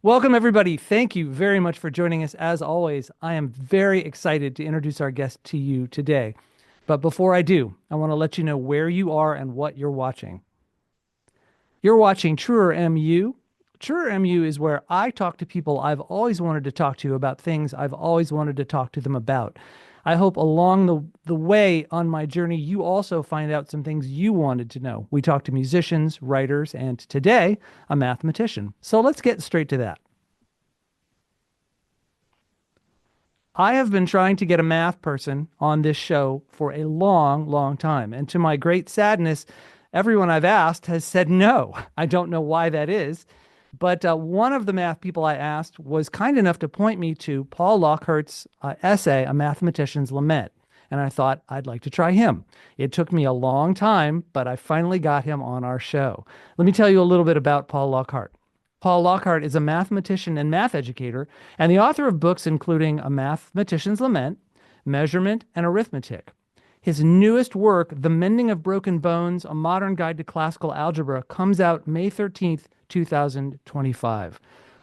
Welcome, everybody. Thank you very much for joining us. As always, I am very excited to introduce our guest to you today. But before I do, I want to let you know where you are and what you're watching. You're watching Truer MU. Truer MU is where I talk to people I've always wanted to talk to about things I've always wanted to talk to them about. I hope along the way on my journey, you also find out some things you wanted to know. We talk to musicians, writers, and today, a mathematician. So let's get straight to that. I have been trying to get a math person on this show for a long, long time. And to my great sadness, everyone I've asked has said no. I don't know why that is. But one of the math people I asked was kind enough to point me to Paul Lockhart's essay, A Mathematician's Lament. And I thought I'd like to try him. It took me a long time, but I finally got him on our show. Let me tell you a little bit about Paul Lockhart. Paul Lockhart is a mathematician and math educator, and the author of books including A Mathematician's Lament, Measurement, and Arithmetic. His newest work, The Mending of Broken Bones, A Modern Guide to Classical Algebra, comes out May 13th, 2025.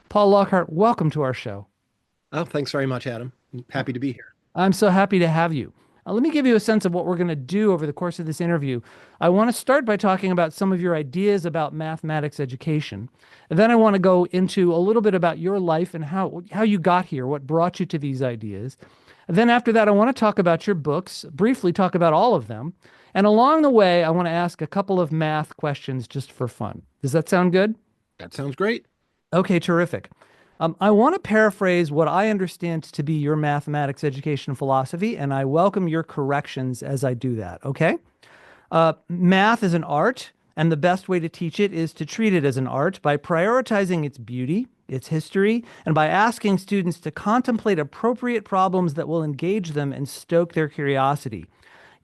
Paul Lockhart, welcome to our show. Oh, thanks very much, Adam. Happy to be here. I'm so happy to have you. Let me give you a sense of what we're going to do over the course of this interview. I want to start by talking about some of your ideas about mathematics education. And then I want to go into a little bit about your life and how you got here, what brought you to these ideas. And then after that, I want to talk about your books, briefly talk about all of them. And along the way, I want to ask a couple of math questions just for fun. Does that sound good? That sounds great. Okay, terrific. I want to paraphrase what I understand to be your mathematics education philosophy, and I welcome your corrections as I do that. Okay? Math is an art, and the best way to teach it is to treat it as an art by prioritizing its beauty, its history, and by asking students to contemplate appropriate problems that will engage them and stoke their curiosity.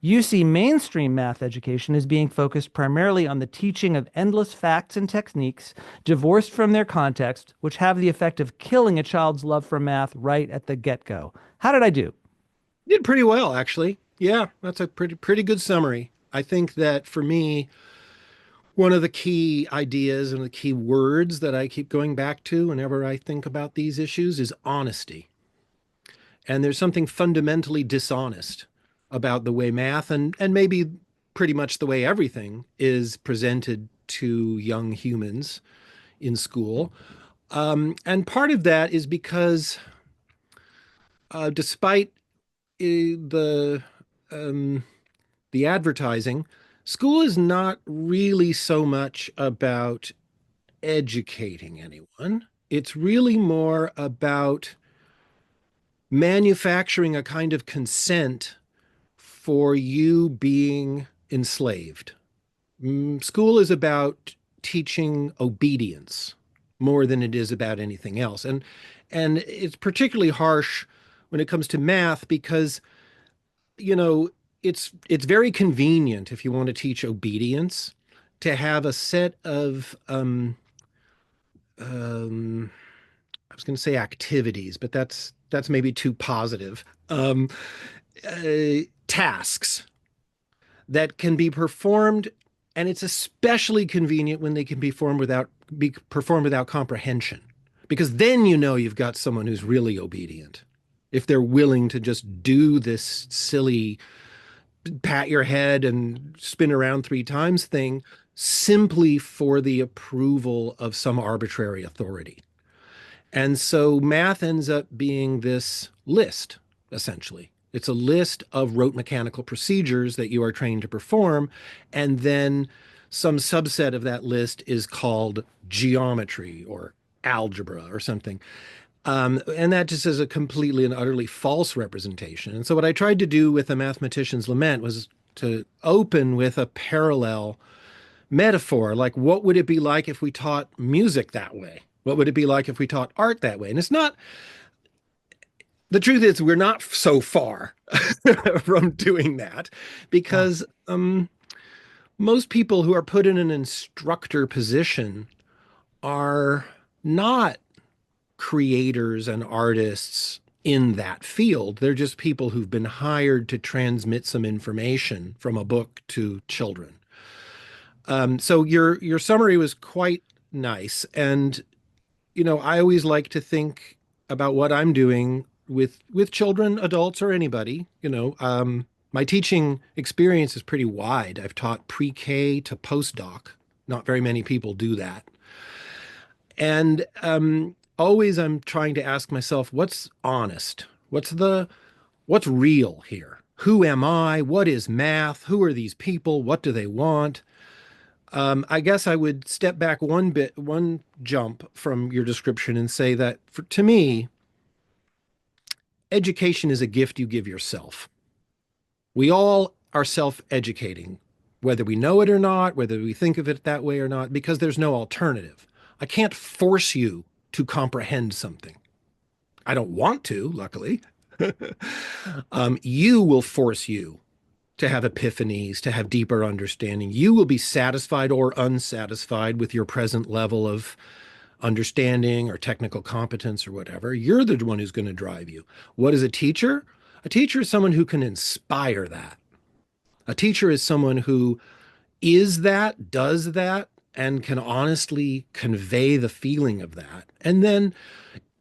You see mainstream math education as being focused primarily on the teaching of endless facts and techniques divorced from their context, which have the effect of killing a child's love for math right at the get-go. How did I do? You did pretty well, actually. Yeah, that's a pretty good summary. I think that for me, one of the key ideas and the key words that I keep going back to whenever I think about these issues is honesty. And there's something fundamentally dishonest about the way math and maybe pretty much the way everything is presented to young humans in school. And part of that is because despite the um, the advertising, school is not really so much about educating anyone. It's really more about manufacturing a kind of consent for you being enslaved. School is about teaching obedience more than it is about anything else. And it's particularly harsh when it comes to math because, you know, it's very convenient if you want to teach obedience to have a set of um, I was going to say activities, but that's maybe too positive. Tasks that can be performed, and it's especially convenient when they can be performed without comprehension, because then you know you've got someone who's really obedient. If they're willing to just do this silly pat your head and spin around three times thing simply for the approval of some arbitrary authority. And so math ends up being this list, essentially. It's a list of rote mechanical procedures that you are trained to perform. And then some subset of that list is called geometry or algebra or something. And that just is a completely and utterly false representation. And so what I tried to do with A Mathematician's Lament was to open with a parallel metaphor, like what would it be like if we taught music that way? What would it be like if we taught art that way? And it's not, the truth is, we're not so far from doing that Yeah. because most people who are put in an instructor position are not creators and artists in that field. They're just people who've been hired to transmit some information from a book to children. So your summary was quite nice, and I always like to think about what I'm doing with children, adults, or anybody. My teaching experience is pretty wide. I've taught pre-K to postdoc. Not very many people do that. And always I'm trying to ask myself, what's honest? What's real here? Who am I? What is math? Who are these people? What do they want? I guess I would step back one jump from your description and say that to me, education is a gift you give yourself. We all are self-educating, whether we know it or not, whether we think of it that way or not, because there's no alternative. I can't force you to comprehend something. I don't want to, luckily. You will force you to have epiphanies, to have deeper understanding. You will be satisfied or unsatisfied with your present level of understanding or technical competence or whatever. You're the one who's going to drive you. What is a teacher? A teacher is someone who can inspire that. A teacher is someone who is that, does that, and can honestly convey the feeling of that. And then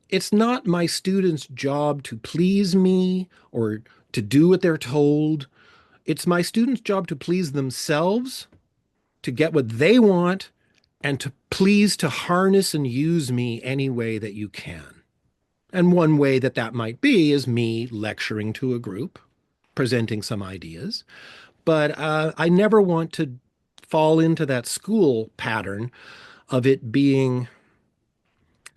it's not my students' job to please me or to do what they're told. It's my students' job to please themselves, to get what they want, and to harness and use me any way that you can. And one way that that might be is me lecturing to a group, presenting some ideas. But I never want to fall into that school pattern of it being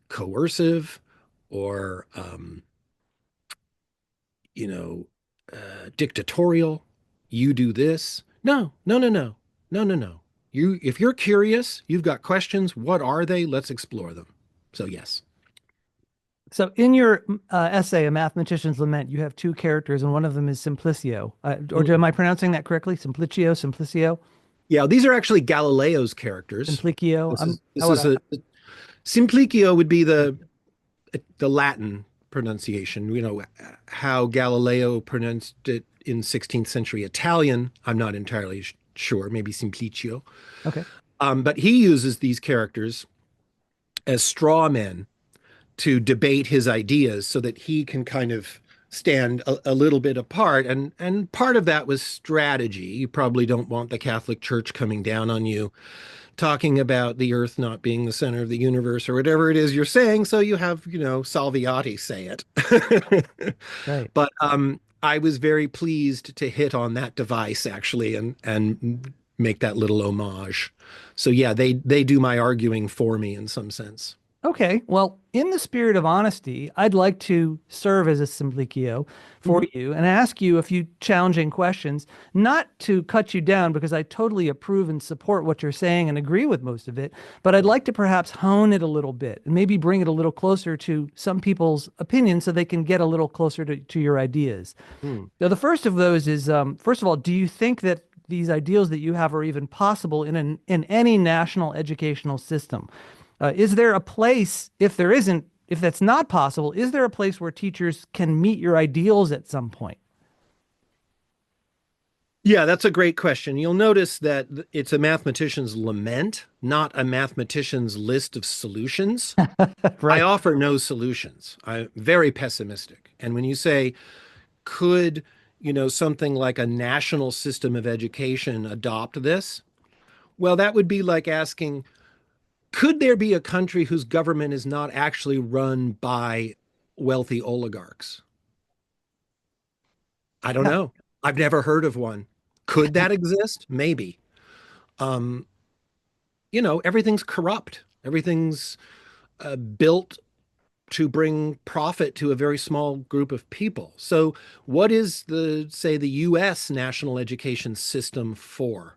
coercive or, you know, dictatorial. You do this. No, no, no, no, no, no, no. If you're curious, you've got questions. What are they? Let's explore them. So yes. So in your essay, A Mathematician's Lament, you have two characters, and one of them is Simplicio. Am I pronouncing that correctly? Simplicio? Yeah, these are actually Galileo's characters. Simplicio? This is How this would is a Simplicio would be the Latin pronunciation. How Galileo pronounced it in 16th century Italian. I'm not entirely sure. Maybe Simplicio. okay. But he uses these characters as straw men to debate his ideas so that he can kind of stand a little bit apart. And part of that was strategy. You probably don't want the Catholic Church coming down on you talking about the earth not being the center of the universe or whatever it is you're saying. So you have, Salviati say it. Right. But I was very pleased to hit on that device actually and make that little homage. So yeah, they do my arguing for me in some sense. Okay. Well, in the spirit of honesty, I'd like to serve as a Simplicio for Mhm. you and ask you a few challenging questions, not to cut you down because I totally approve and support what you're saying and agree with most of it, but I'd like to perhaps hone it a little bit and maybe bring it a little closer to some people's opinions so they can get a little closer to your ideas. Hmm. Now, the first of those is, first of all, do you think that these ideals that you have are even possible in any national educational system? Is there a place, if there isn't, if that's not possible, is there a place where teachers can meet your ideals at some point? Yeah, that's a great question. You'll notice that it's a mathematician's lament, not a mathematician's list of solutions. I Right. offer no solutions. I'm very pessimistic. And when you say, could, something like a national system of education adopt this? Well, that would be like asking, could there be a country whose government is not actually run by wealthy oligarchs? I don't Yeah. know. I've never heard of one. Could that exist? Maybe. Um, everything's corrupt. Everything's built to bring profit to a very small group of people. So, what is say, the US national education system for?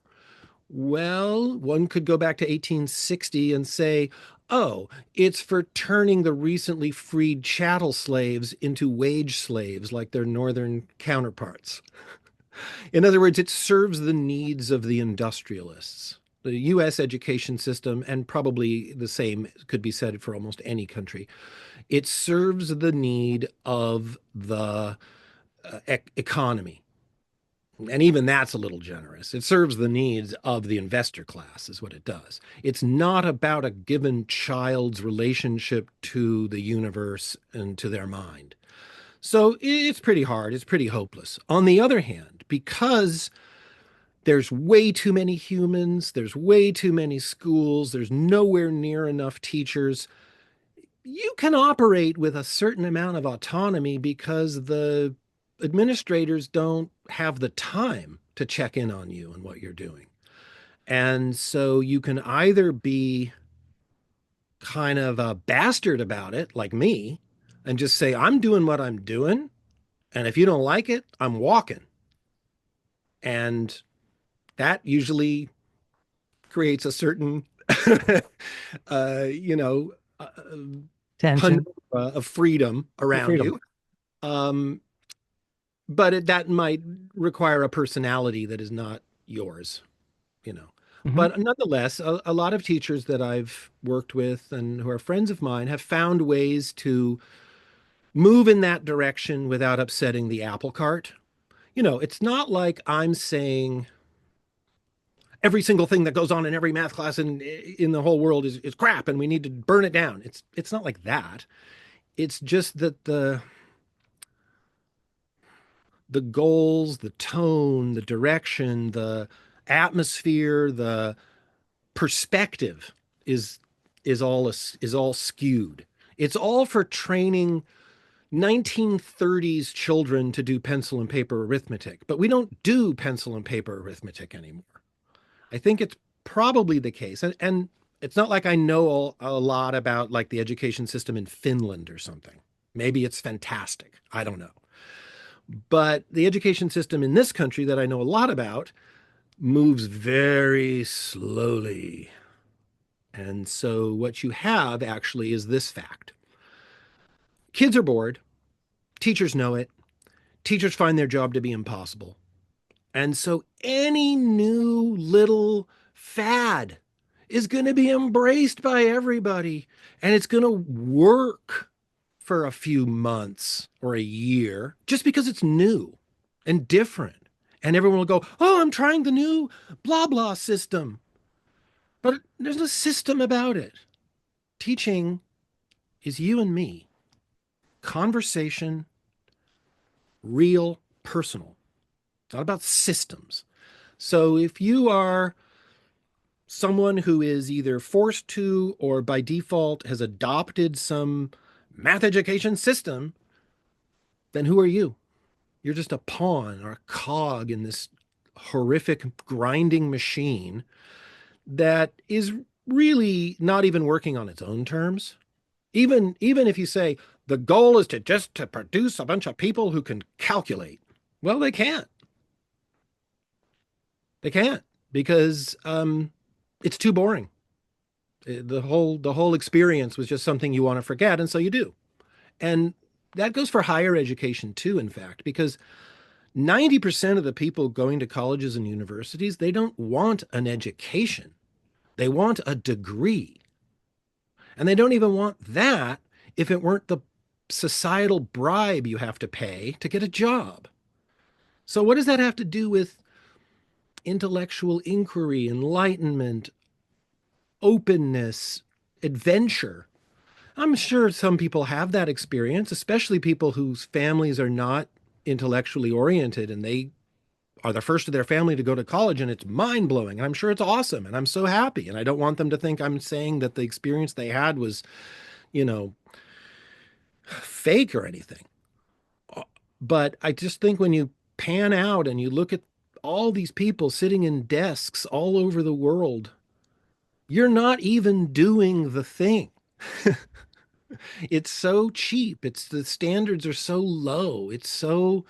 Well, one could go back to 1860 and say, oh, it's for turning the recently freed chattel slaves into wage slaves like their northern counterparts. In other words, it serves the needs of the industrialists. The US education system, and probably the same could be said for almost any country, it serves the need of the economy. And even that's a little generous. It serves the needs of the investor class, is what it does. It's not about a given child's relationship to the universe and to their mind. So it's pretty hard. It's pretty hopeless. On the other hand, because there's way too many humans, there's way too many schools, there's nowhere near enough teachers, you can operate with a certain amount of autonomy because the administrators don't have the time to check in on you and what you're doing. And so you can either be kind of a bastard about it, like me, and just say, I'm doing what I'm doing. And if you don't like it, I'm walking. And that usually creates a certain, you know, Tension penumbra of freedom for around freedom. you. Um, but that might require a personality that is not yours, you know. Hmm. But nonetheless, a lot of teachers that I've worked with and who are friends of mine have found ways to move in that direction without upsetting the apple cart. You know, it's not like I'm saying every single thing that goes on in every math class in the whole world is crap and we need to burn it down. It's not like that. It's just that the goals, the tone, the direction, the atmosphere, the perspective is is all skewed. It's all for training 1930s children to do pencil and paper arithmetic, but we don't do pencil and paper arithmetic anymore. I think it's probably the case, and it's not like I know a lot about like the education system in Finland or something. Maybe it's fantastic. I don't know. But the education system in this country that I know a lot about moves very slowly. And so what you have actually is this fact. Kids are bored. Teachers know it. Teachers find their job to be impossible. And so any new little fad is going to be embraced by everybody and it's going to work for a few months or a year just because it's new and different. And everyone will go, oh, I'm trying the new blah, blah system. But there's no system about it. Teaching is you and me, conversation, real, personal. It's not about systems. So if you are someone who is either forced to or by default has adopted some math education system, then who are you? You're just a pawn or a cog in this horrific grinding machine that is really not even working on its own terms. Even if you say the goal is to just to produce a bunch of people who can calculate, well, they can't. They can't because it's too boring. The whole experience was just something you want to forget, and so you do. And that goes for higher education too, in fact, because 90% of the people going to colleges and universities, they don't want an education. They want a degree. And they don't even want that if it weren't the societal bribe you have to pay to get a job. So, what does that have to do with intellectual inquiry, enlightenment, openness, adventure? I'm sure some people have that experience, especially people whose families are not intellectually oriented and they are the first of their family to go to college and it's mind blowing. And I'm sure it's awesome. And I'm so happy. And I don't want them to think I'm saying that the experience they had was, you know, fake or anything. But I just think when you pan out and you look at all these people sitting in desks all over the world, you're not even doing the thing. It's so cheap. It's the standards are so low. It's so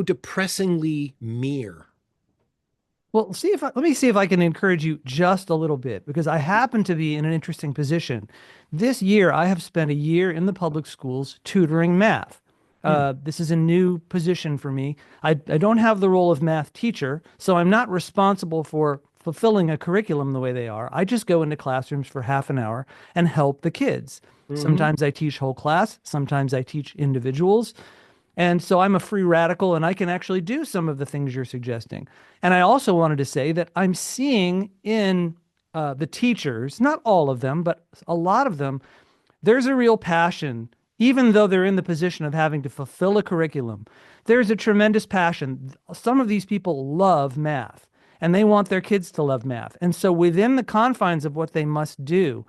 depressingly mere. Well, let me see if I can encourage you just a little bit because I happen to be in an interesting position. This year, I have spent a year in the public schools tutoring math. Hmm. This is a new position for me. I don't have the role of math teacher, so I'm not responsible for fulfilling a curriculum the way they are. I just go into classrooms for half an hour and help the kids. Mm-hmm. Sometimes I teach whole class, sometimes I teach individuals. And so I'm a free radical and I can actually do some of the things you're suggesting. And I also wanted to say that I'm seeing in the teachers, not all of them, but a lot of them, there's a real passion, even though they're in the position of having to fulfill a curriculum. There's a tremendous passion. Some of these people love math and they want their kids to love math. And so within the confines of what they must do,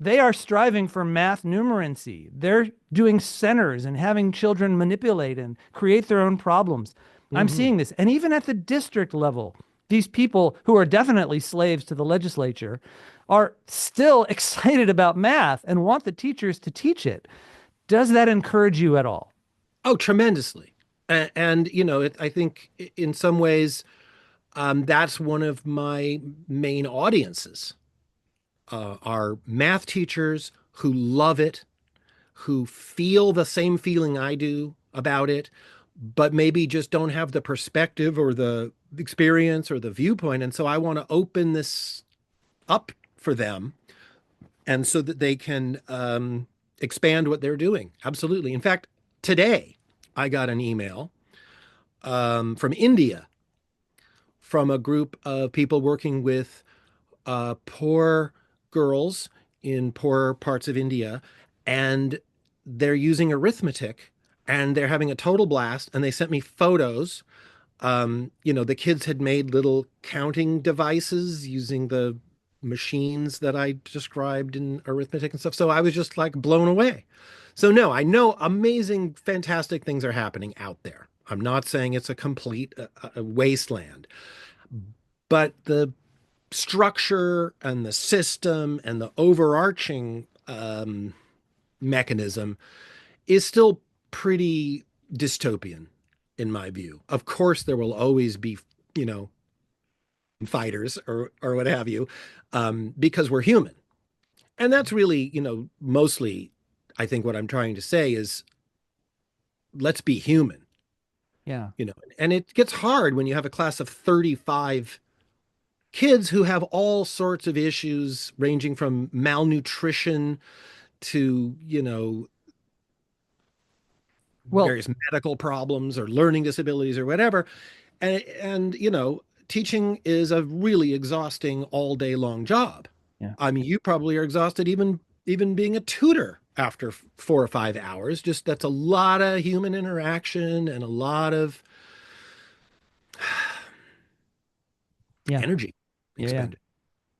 they are striving for math numeracy. They're doing centers and having children manipulate and create their own problems. I'm Hmm. seeing this. And even at the district level, these people who are definitely slaves to the legislature are still excited about math and want the teachers to teach it. Does that encourage you at all? Oh, tremendously. And I think in some ways, that's one of my main audiences, are math teachers who love it, who feel the same feeling I do about it, but maybe just don't have the perspective or the experience or the viewpoint. And so I want to open this up for them, and so that they can expand what they're doing. Absolutely. In fact, today I got an email from India, from a group of people working with poor girls in poor parts of India, and they're using arithmetic and they're having a total blast. And they sent me photos. The kids had made little counting devices using the machines that I described in arithmetic and stuff. So I was just like blown away. So no, I know amazing, fantastic things are happening out there. I'm not saying it's a complete wasteland, but the structure and the system and the overarching mechanism is still pretty dystopian in my view. Of course, there will always be, you know, fighters or what have you, because we're human. And that's really, mostly I think what I'm trying to say is let's be human, Yeah. And it gets hard when you have a class of 35 kids who have all sorts of issues ranging from malnutrition to, Well, various medical problems or learning disabilities or whatever. And teaching is a really exhausting all day long job. yeah. I mean, you probably are exhausted even being a tutor after 4 or 5 hours. Just that's a lot of human interaction and a lot of Yeah. energy Yeah. Yeah. expended.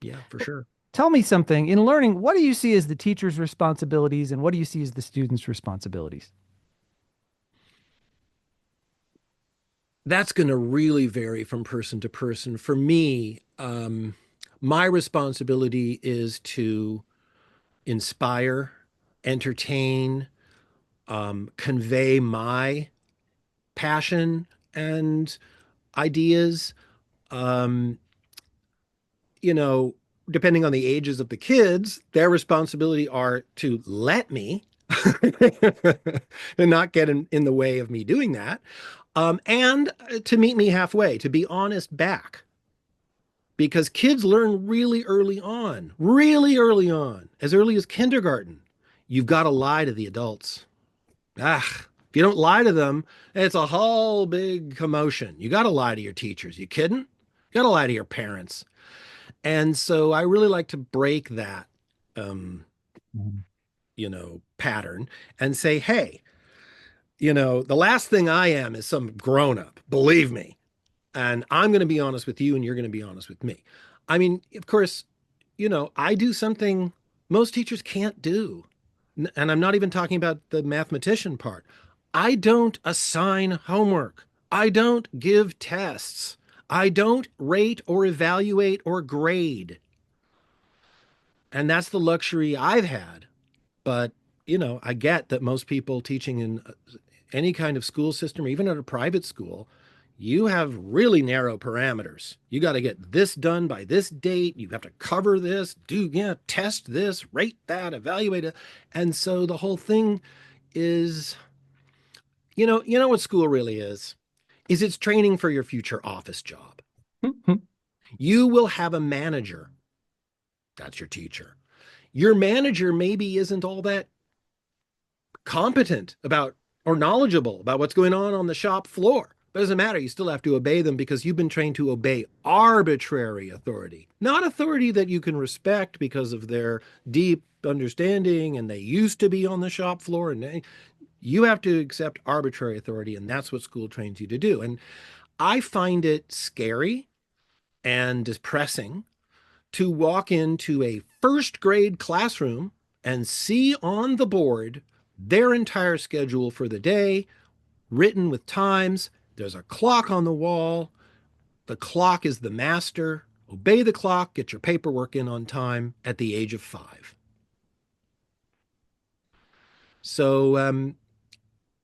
Yeah, for sure. Tell me something. In learning, what do you see as the teacher's responsibilities and what do you see as the student's responsibilities? That's going to really vary from person to person. For me, my responsibility is to inspire, entertain, convey my passion and ideas. Um, you know, Depending on the ages of the kids, their responsibility are to let me and not get in the way of me doing that. And to meet me halfway, to be honest back. Because kids learn really early on, as early as kindergarten. You've got to lie to the adults. If you don't lie to them, it's a whole big commotion. You got to lie to your teachers. You kidding? You got to lie to your parents. And so I really like to break that, um, Mhm. pattern and say, hey, the last thing I am is some grown up, believe me. And I'm going to be honest with you, and you're going to be honest with me. I mean, of course, I do something most teachers can't do. And I'm not even talking about the mathematician part. I don't assign homework. I don't give tests. I don't rate or evaluate or grade. And that's the luxury I've had. But, I get that most people teaching in any kind of school system, or even at a private school, you have really narrow parameters. You got to get this done by this date. You have to cover this, test this, rate that, evaluate it. And so the whole thing is, you know what school really is it's training for your future office job. You will have a manager. That's your teacher. Your manager maybe isn't all that competent about or knowledgeable about what's going on the shop floor. But it doesn't matter. You still have to obey them because you've been trained to obey arbitrary authority, not authority that you can respect because of their deep understanding and they used to be on the shop floor. And you have to accept arbitrary authority. And that's what school trains you to do. And I find it scary and depressing to walk into a first grade classroom and see on the board their entire schedule for the day, written with times. There's a clock on the wall. The clock is the master. Obey the clock, get your paperwork in on time at the age of 5. So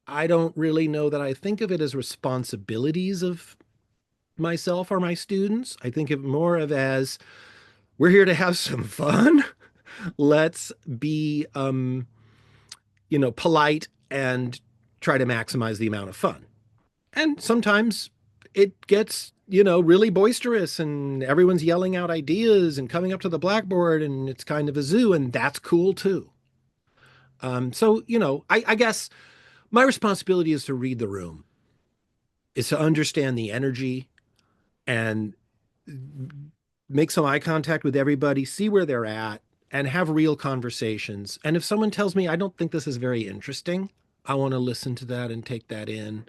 I don't really know that I think of it as responsibilities of myself or my students. I think of it more of as we're here to have some fun. Let's be polite and try to maximize the amount of fun. And sometimes it gets, really boisterous and everyone's yelling out ideas and coming up to the blackboard and it's kind of a zoo, and that's cool too. I guess my responsibility is to read the room, is to understand the energy and make some eye contact with everybody, see where they're at, and have real conversations. And if someone tells me, I don't think this is very interesting, I want to listen to that and take that in.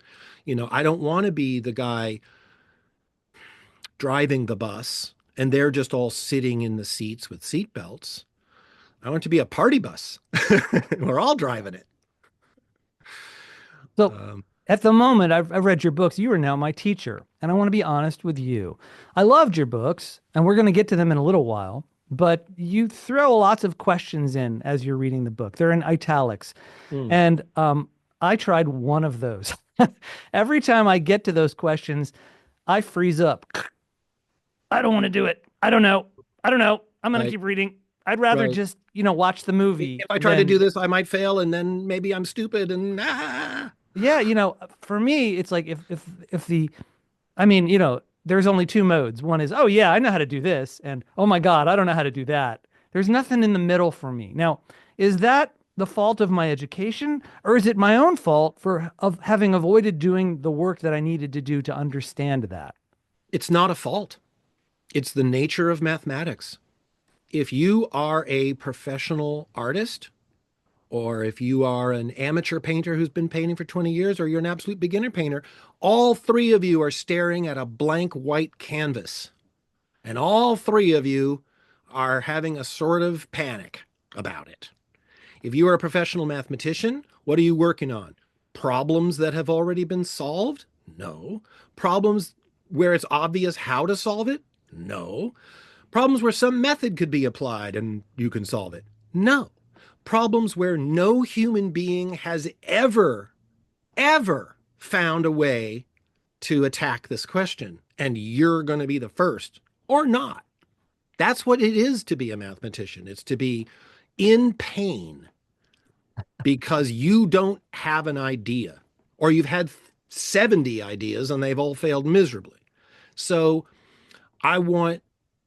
I don't want to be the guy driving the bus and they're just all sitting in the seats with seat belts. I want it to be a party bus. We're all driving it. So Um, at the moment, I've read your books. You are now my teacher. And I want to be honest with you. I loved your books, and we're going to get to them in a little while. But you throw lots of questions in as you're reading the book. They're in italics. mm, And I tried one of those. Every time I get to those questions, I freeze up. I don't want to do it. I don't know. I don't know. I'm going to right, keep reading. I'd rather right. just, watch the movie If I try to do than this, I might fail, and then maybe I'm stupid and yeah, for me, it's like if the I mean, there's only two modes. One is, oh yeah, I know how to do this, and oh my God, I don't know how to do that. There's nothing in the middle for me. Now, is that the fault of my education, or is it my own fault for of having avoided doing the work that I needed to do to understand that? it's not a fault. It's the nature of mathematics. If you are a professional artist, or if you are an amateur painter who's been painting for 20 years, or you're an absolute beginner painter, all three of you are staring at a blank white canvas. And all three of you are having a sort of panic about it. If you are a professional mathematician, what are you working on? Problems that have already been solved? No. Problems where it's obvious how to solve it? No. Problems where some method could be applied and you can solve it? No. Problems where no human being has ever found a way to attack this question, and you're going to be the first or not. That's what it is to be a mathematician. It's to be in pain because you don't have an idea, or you've had 70 ideas and they've all failed miserably. So I want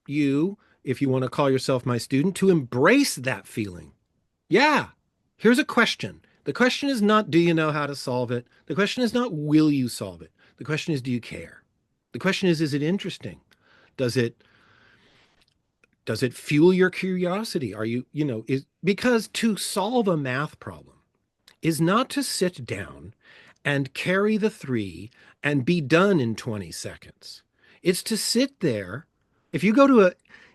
you, if you want to call yourself my student, to embrace that feeling. Yeah, here's a question. The question is not, do you know how to solve it? The question is not, will you solve it? The question is, do you care? The question is it interesting? Does it does it fuel your curiosity? Are you, is because to solve a math problem is not to sit down and carry the three and be done in 20 seconds. It's to sit there. If you go to a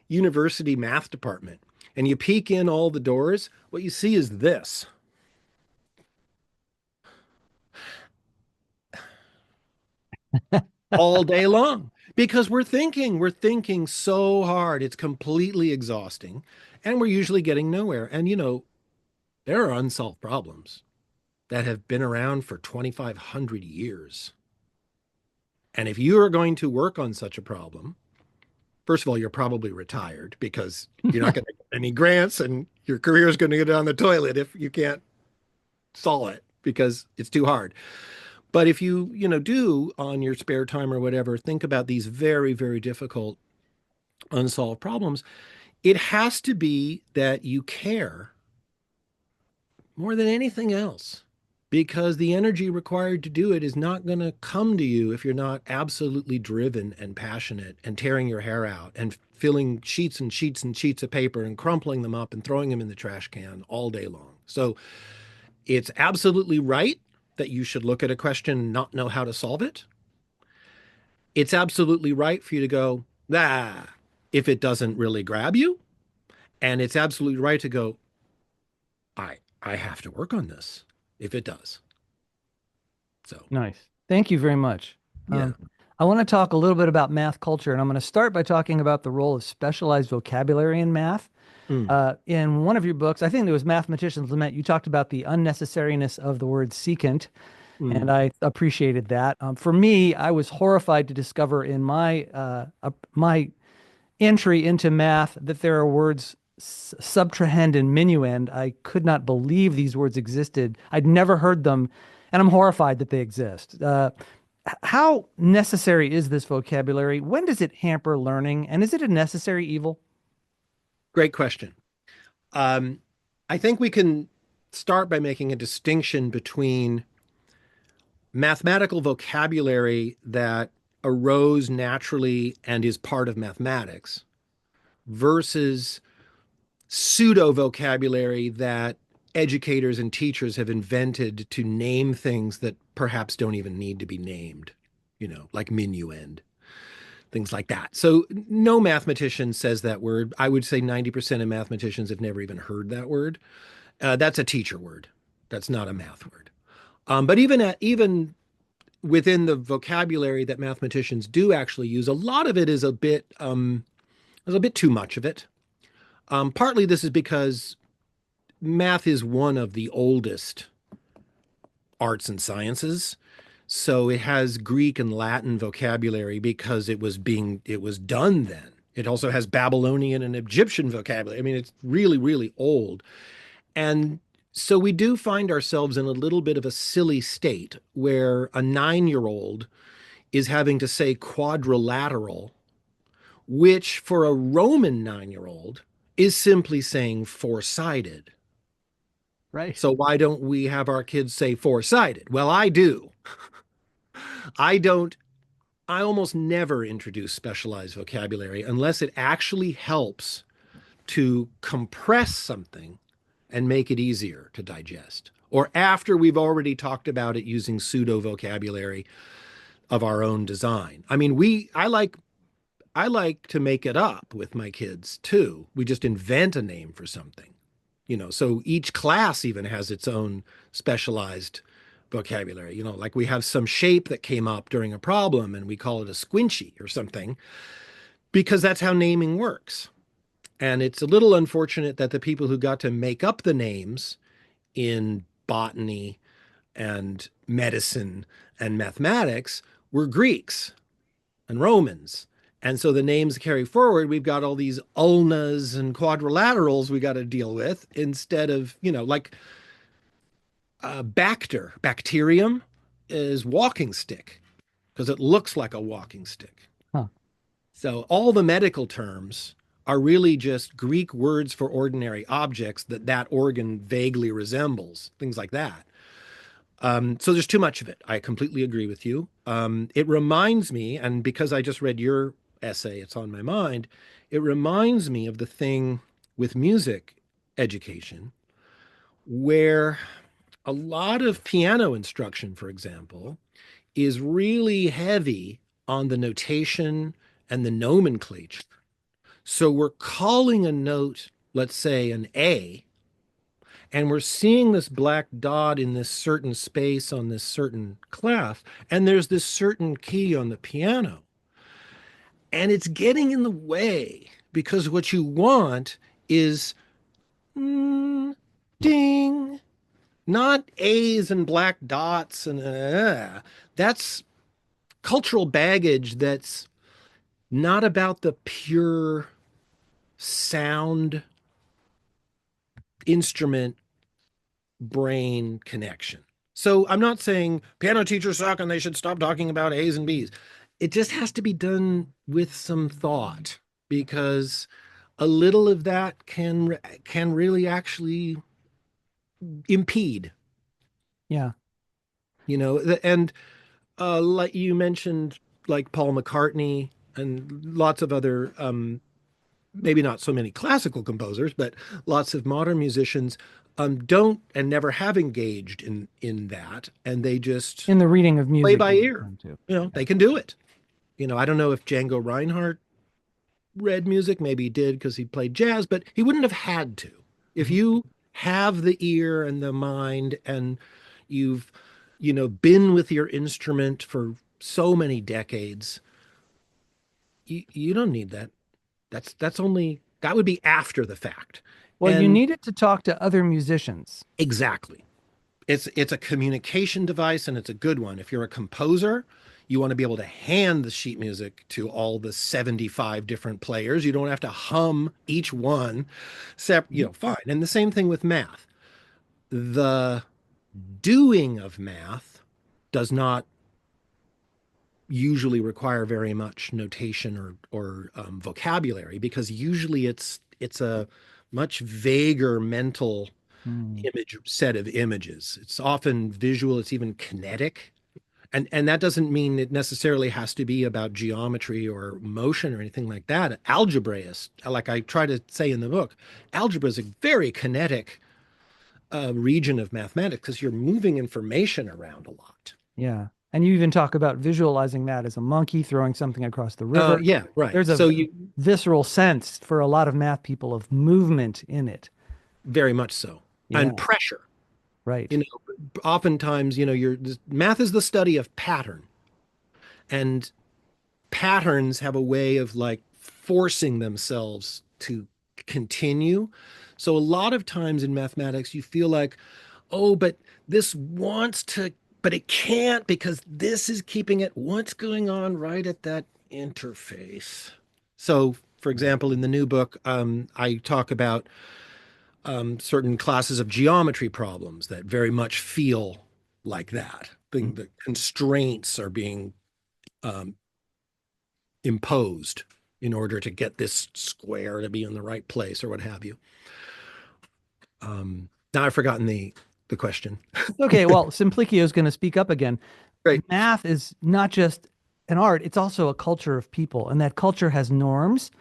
university math department and you peek in all the doors, what you see is this all day long because we're thinking so hard. It's completely exhausting and we're usually getting nowhere. And, there are unsolved problems that have been around for 2,500 years. And if you are going to work on such a problem, first of all, you're probably retired because you're not going to get any grants and your career is going to go down the toilet if you can't solve it because it's too hard. But if you, do on your spare time or whatever, think about these very, very difficult unsolved problems, it has to be that you care more than anything else because the energy required to do it is not going to come to you if you're not absolutely driven and passionate and tearing your hair out and filling sheets and sheets and sheets of paper and crumpling them up and throwing them in the trash can all day long. So it's absolutely right that you should look at a question and not know how to solve it. It's absolutely right for you to go, ah, if it doesn't really grab you. And it's absolutely right to go, I have to work on this if it does. So, Nice. Thank you very much. yeah. I want to talk a little bit about math culture, and I'm going to start by talking about the role of specialized vocabulary in math. Mm, In one of your books, I think it was Mathematician's Lament, you talked about the unnecessariness of the word secant, and mm. I appreciated that. For me, I was horrified to discover in my entry into math that there are words subtrahend and minuend. I could not believe these words existed. I'd never heard them, and I'm horrified that they exist. How necessary is this vocabulary? When does it hamper learning? And is it a necessary evil? Great question. Um, I think we can start by making a distinction between mathematical vocabulary that arose naturally and is part of mathematics versus pseudo vocabulary that educators and teachers have invented to name things that perhaps don't even need to be named, like minuend, things like that. So no mathematician says that word. I would say 90% of mathematicians have never even heard that word. That's a teacher word. That's not a math word. But even within the vocabulary that mathematicians do actually use, a lot of it is a bit there's a bit too much of it. Partly this is because math is one of the oldest arts and sciences. So it has Greek and Latin vocabulary because it was done then. It also has Babylonian and Egyptian vocabulary. I mean, it's really, really old. And so we do find ourselves in a little bit of a silly state where a 9-year-old is having to say quadrilateral, which for a Roman 9-year-old is simply saying four-sided. Right. So why don't we have our kids say four-sided? Well, I do. I don't, I almost never introduce specialized vocabulary unless it actually helps to compress something and make it easier to digest. Or after we've already talked about it using pseudo vocabulary of our own design. I mean, I like to make it up with my kids too. We just invent a name for something. So each class even has its own specialized vocabulary. Like we have some shape that came up during a problem and we call it a squinchy or something because that's how naming works. And it's a little unfortunate that the people who got to make up the names in botany and medicine and mathematics were Greeks and Romans. And so the names carry forward. We've got all these ulnas and quadrilaterals we got to deal with instead of, like bacterium is walking stick because it looks like a walking stick. Huh. So all the medical terms are really just Greek words for ordinary objects that organ vaguely resembles, things like that. So there's too much of it. I completely agree with you. It reminds me, and because I just read your essay, it's on my mind. It reminds me of the thing with music education, where a lot of piano instruction, for example, is really heavy on the notation and the nomenclature. So we're calling a note, let's say an A, and we're seeing this black dot in this certain space on this certain clef, and there's this certain key on the piano. And it's getting in the way because what you want is ding, not A's and black dots and that's cultural baggage that's not about the pure sound instrument brain connection. So I'm not saying piano teachers suck and they should stop talking about A's and B's. It just has to be done with some thought because a little of that can really actually impede. Yeah. And like you mentioned, like Paul McCartney and lots of other, maybe not so many classical composers, but lots of modern musicians don't and never have engaged in that, and they just In the reading of play music by you're ear. referring to. Yeah. They can do it. I don't know if Django Reinhardt read music, maybe he did because he played jazz, but he wouldn't have had to. If Mhm. you have the ear and the mind and you've, been with your instrument for so many decades, you don't need that. That's only that would be after the fact. Well, you And need it to talk to other musicians. exactly. It's a communication device and it's a good one. If you're a composer, you want to be able to hand the sheet music to all the 75 different players. You don't have to hum each one Mhm. fine. And the same thing with math. The doing of math does not usually require very much notation or vocabulary because usually it's a much vaguer mental Hmm. image set of images. It's often visual, it's even kinetic. And that doesn't mean it necessarily has to be about geometry or motion or anything like that. Algebra is, like I try to say in the book, algebra is a very kinetic region of mathematics because you're moving information around a lot. Yeah. And you even talk about visualizing that as a monkey throwing something across the river. Yeah, right. There's a So you visceral sense for a lot of math people of movement in it. very much so. And Yeah, pressure. right. You know, oftentimes, math is the study of pattern. And patterns have a way of like forcing themselves to continue. So a lot of times in mathematics, you feel like, oh, but this wants to, but it can't because this is keeping it. What's going on right at that interface? So, for example, in the new book, I talk about certain classes of geometry problems that very much feel like that. Mhm. The constraints are being um, imposed in order to get this square to be in the right place or what have you. Now I've forgotten the question. Okay, well, Simplicio is going to speak up again. Great. Math is not just an art, it's also a culture of people, and that culture has norms.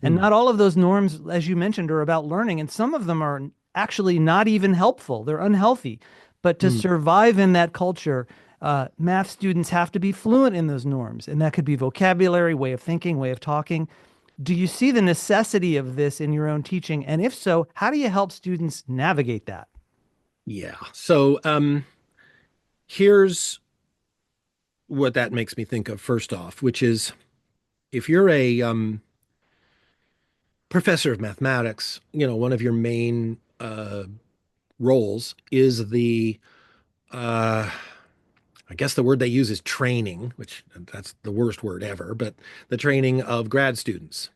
And Mm, not all of those norms, as you mentioned, are about learning, and some of them are actually not even helpful. They're unhealthy. But to mm. survive in that culture, math students have to be fluent in those norms, and that could be vocabulary, way of thinking, way of talking. Do you see the necessity of this in your own teaching? And if so, how do you help students navigate that? Yeah. So here's what that makes me think of first off, which is if you're a professor of mathematics, one of your main roles is uh, I guess the word they use is training, which that's the worst word ever, but the training of grad students.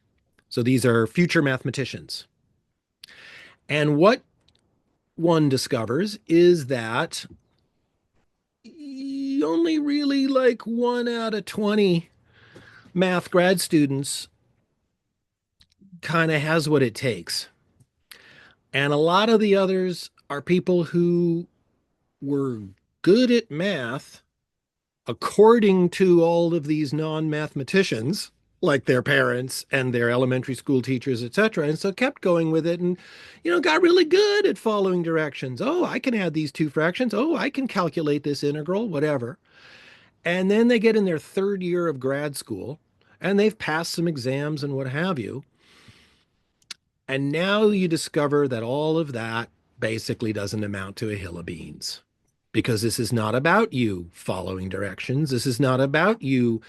So these are future mathematicians. And what one discovers is that only really like 1 out of 20 math grad students kind of has what it takes. And a lot of the others are people who were good at math according to all of these non-mathematicians, like their parents and their elementary school teachers, etc. And so kept going with it and, got really good at following directions. Oh, I can add these two fractions. Oh, I can calculate this integral, whatever. And then they get in their third year of grad school and they've passed some exams and what have you. And now you discover that all of that basically doesn't amount to a hill of beans because this is not about you following directions. This is not about you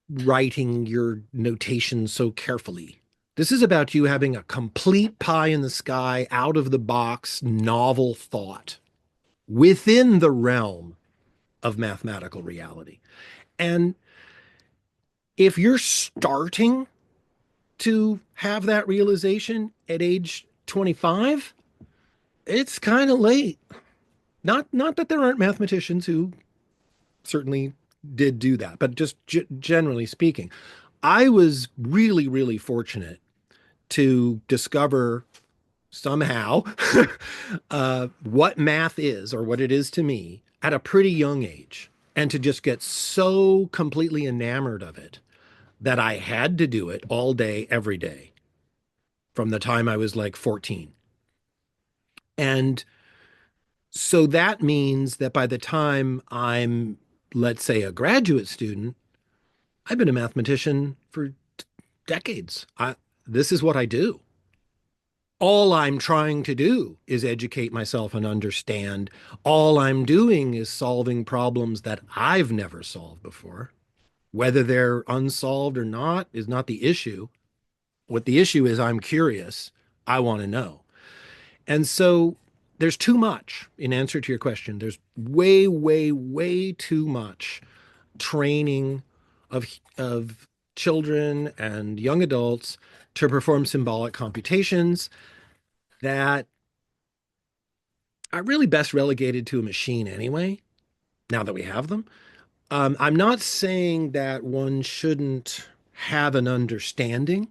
writing your notation so carefully. This is about you having a complete pie in the sky, out of the box, novel thought within the realm of mathematical reality. And if you're starting to have that realization at age 25, it's kind of late. Not that there aren't mathematicians who certainly did do that, but just generally speaking, I was really, really fortunate to discover somehow what math is or what it is to me at a pretty young age and to just get so completely enamored of it that I had to do it all day, every day from the time I was like 14. And so that means that by the time I'm, let's say, a graduate student, I've been a mathematician for decades. This is what I do. All I'm trying to do is educate myself and understand. All I'm doing is solving problems that I've never solved before. Whether they're unsolved or not is not the issue. What the issue is, I'm curious. I want to know. And so there's too much in answer to your question. There's way, way, way too much training of children and young adults to perform symbolic computations that are really best relegated to a machine anyway, now that we have them. I'm not saying that one shouldn't have an understanding.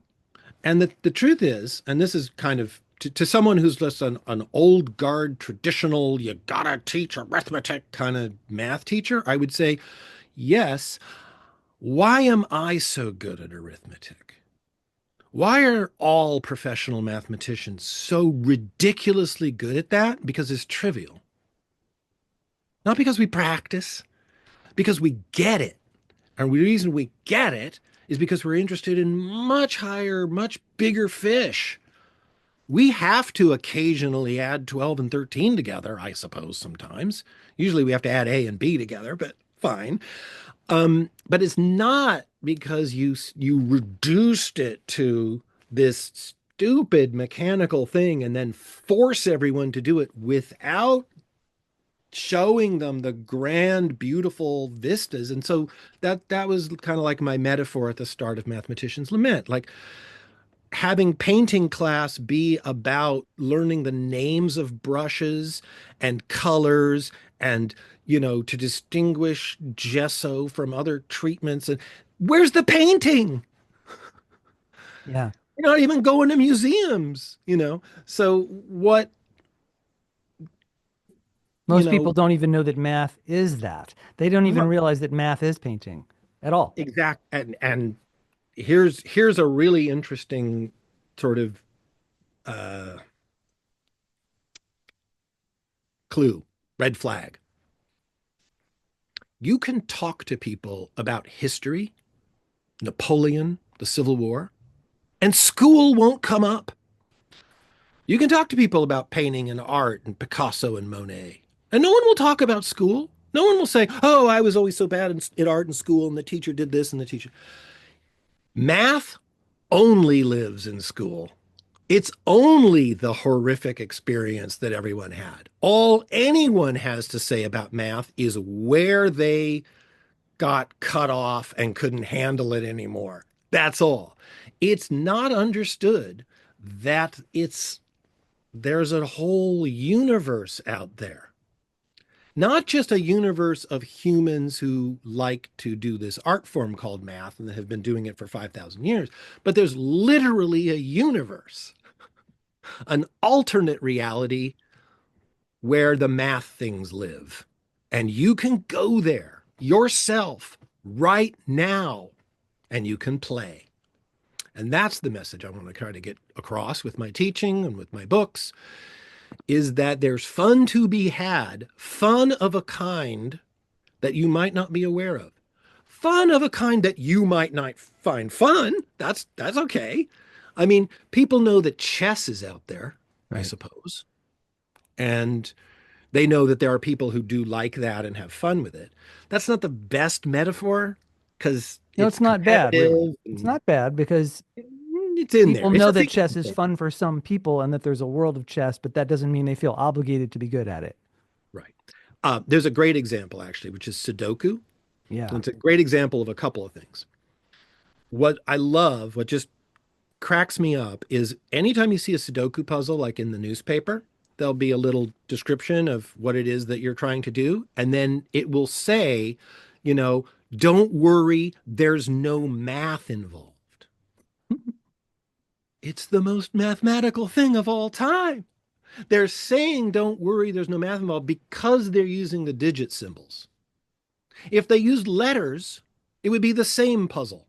And the truth is, and this is kind of to someone who's just an old guard, traditional, you gotta teach arithmetic kind of math teacher, I would say, yes. Why am I so good at arithmetic? Why are all professional mathematicians so ridiculously good at that? Because it's trivial. Not because we practice, because we get it. And the reason we get it is because we're interested in much higher, much bigger fish. We have to occasionally add 12 and 13 together, I suppose, sometimes. Usually we have to add A and B together, but fine. But it's not because you reduced it to this stupid mechanical thing and then force everyone to do it without showing them the grand, beautiful vistas. And so that was kind of like my metaphor at the start of Mathematician's Lament. Like having painting class be about learning the names of brushes and colors and to distinguish gesso from other treatments. And where's the painting? Yeah. You're not even going to museums. So what, you Most know, people don't even know that math is that. They don't even realize that math is painting at all. exact and here's a really interesting sort of uh, clue, red flag. You can talk to people about history, Napoleon, the Civil War, and school won't come up. You can talk to people about painting and art and Picasso and Monet, and no one will talk about school. No one will say, "Oh, I was always so bad in art in school, and the teacher did this, and the teacher." Math only lives in school. It's only the horrific experience that everyone had. All anyone has to say about math is where they got cut off and couldn't handle it anymore. That's all. It's not understood that there's a whole universe out there. Not just a universe of humans who like to do this art form called math and have been doing it for 5,000 years, but there's literally a universe, an alternate reality where the math things live. And you can go there yourself right now and you can play. And that's the message I want to try to get across with my teaching and with my books is that there's fun to be had, fun of a kind that you might not be aware of. Fun of a kind that you might not find fun. That's okay. I mean, people know that chess is out there, I Right. suppose. And they know that there are people who do like that and have fun with it. That's not the best metaphor because No, it's it's not bad, really. competitive It's and not bad because it's in people there. It's know a that theme. chess is fun for some people and that there's a world of chess, but that doesn't mean they feel obligated to be good at it. Right. There's a great example, actually, which is Sudoku. And Yeah. it's a great example of a couple of things. What I love, what just cracks me up, is anytime you see a Sudoku puzzle, like in the newspaper, there'll be a little description of what it is that you're trying to do. And then it will say, you know, don't worry, there's no math involved. It's the most mathematical thing of all time. They're saying, don't worry, there's no math involved because they're using the digit symbols. If they used letters, it would be the same puzzle,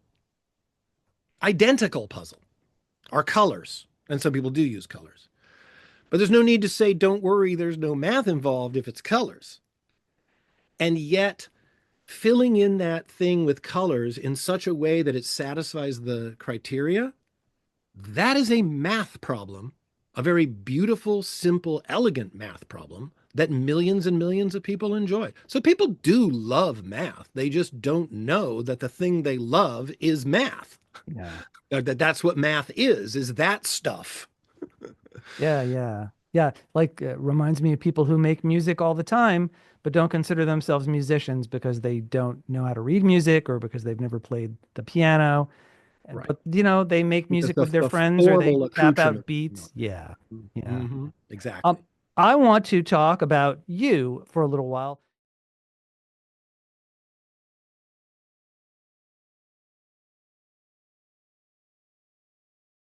identical puzzle, or colors. And some people do use colors. But there's no need to say, don't worry, there's no math involved if it's colors. And yet, filling in that thing with colors in such a way that it satisfies the criteria, that is a math problem, a very beautiful, simple, elegant math problem that millions and millions of people enjoy. So people do love math. They just don't know that the thing they love is math. Yeah. That's what math is that stuff. Yeah, yeah. Yeah, like reminds me of people who make music all the time, but don't consider themselves musicians because they don't know how to read music or because they've never played the piano. And Right. but they make Because music with their the friends or they formal tap out accoutrement. beats. Yeah. Yeah. Mm-hmm. Um, Exactly. I want to talk about you for a little while.